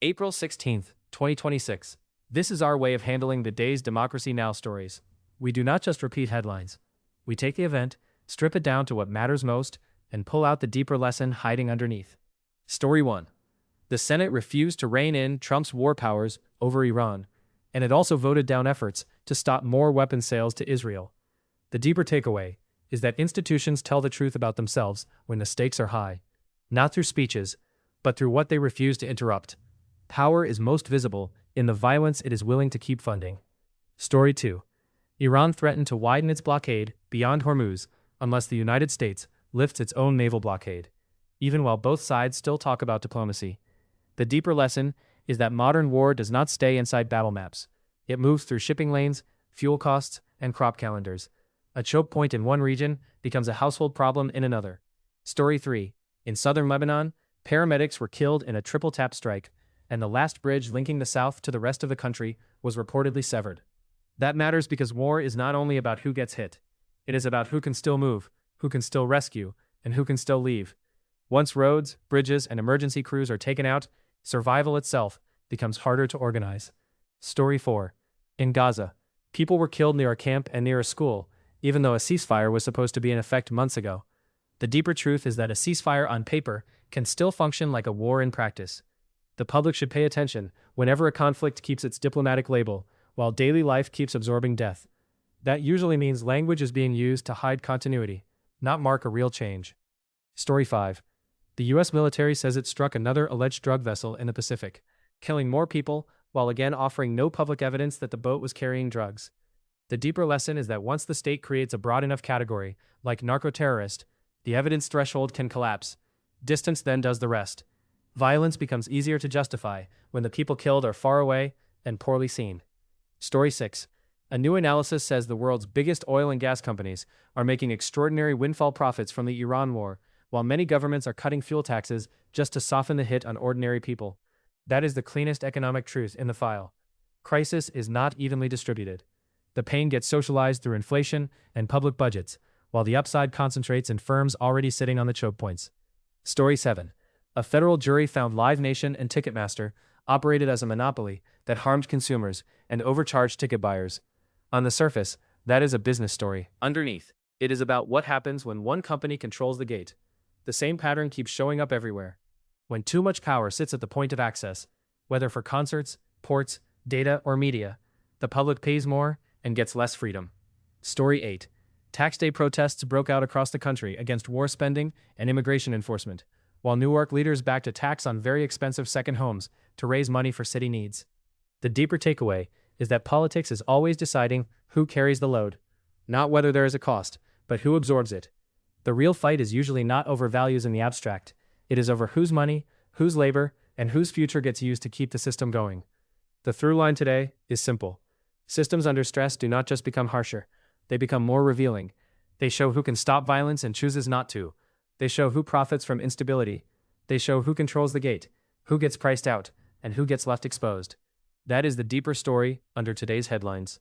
April 16th, 2026. This is our way of handling the day's Democracy Now! Stories. We do not just repeat headlines. We take the event, strip it down to what matters most, and pull out the deeper lesson hiding underneath. Story 1. The Senate refused to rein in Trump's war powers over Iran, and it also voted down efforts to stop more weapons sales to Israel. The deeper takeaway is that institutions tell the truth about themselves when the stakes are high, not through speeches, but through what they refuse to interrupt. Power is most visible in the violence it is willing to keep funding. Story 2. Iran threatened to widen its blockade beyond Hormuz unless the United States lifts its own naval blockade, even while both sides still talk about diplomacy. The deeper lesson is that modern war does not stay inside battle maps. It moves through shipping lanes, fuel costs, and crop calendars. A choke point in one region becomes a household problem in another. Story 3. In southern Lebanon, paramedics were killed in a triple-tap strike, and the last bridge linking the south to the rest of the country was reportedly severed. That matters because war is not only about who gets hit. It is about who can still move, who can still rescue, and who can still leave. Once roads, bridges, and emergency crews are taken out, survival itself becomes harder to organize. Story 4. In Gaza, people were killed near a camp and near a school, even though a ceasefire was supposed to be in effect months ago. The deeper truth is that a ceasefire on paper can still function like a war in practice. The public should pay attention whenever a conflict keeps its diplomatic label, while daily life keeps absorbing death. That usually means language is being used to hide continuity, not mark a real change. Story 5. The U.S. military says it struck another alleged drug vessel in the Pacific, killing more people while again offering no public evidence that the boat was carrying drugs. The deeper lesson is that once the state creates a broad enough category, like narco-terrorist, the evidence threshold can collapse. Distance then does the rest. Violence becomes easier to justify when the people killed are far away and poorly seen. Story 6. A new analysis says the world's biggest oil and gas companies are making extraordinary windfall profits from the Iran war, while many governments are cutting fuel taxes just to soften the hit on ordinary people. That is the cleanest economic truth in the file. Crisis is not evenly distributed. The pain gets socialized through inflation and public budgets, while the upside concentrates in firms already sitting on the choke points. Story 7. A federal jury found Live Nation and Ticketmaster operated as a monopoly that harmed consumers and overcharged ticket buyers. On the surface, that is a business story. Underneath, it is about what happens when one company controls the gate. The same pattern keeps showing up everywhere. When too much power sits at the point of access, whether for concerts, ports, data, or media, the public pays more and gets less freedom. Story 8. Tax day protests broke out across the country against war spending and immigration enforcement, while Newark leaders backed a tax on very expensive second homes to raise money for city needs. The deeper takeaway is that politics is always deciding who carries the load. Not whether there is a cost, but who absorbs it. The real fight is usually not over values in the abstract. It is over whose money, whose labor, and whose future gets used to keep the system going. The through line today is simple. Systems under stress do not just become harsher. They become more revealing. They show who can stop violence and chooses not to. They show who profits from instability. They show who controls the gate, who gets priced out, and who gets left exposed. That is the deeper story under today's headlines.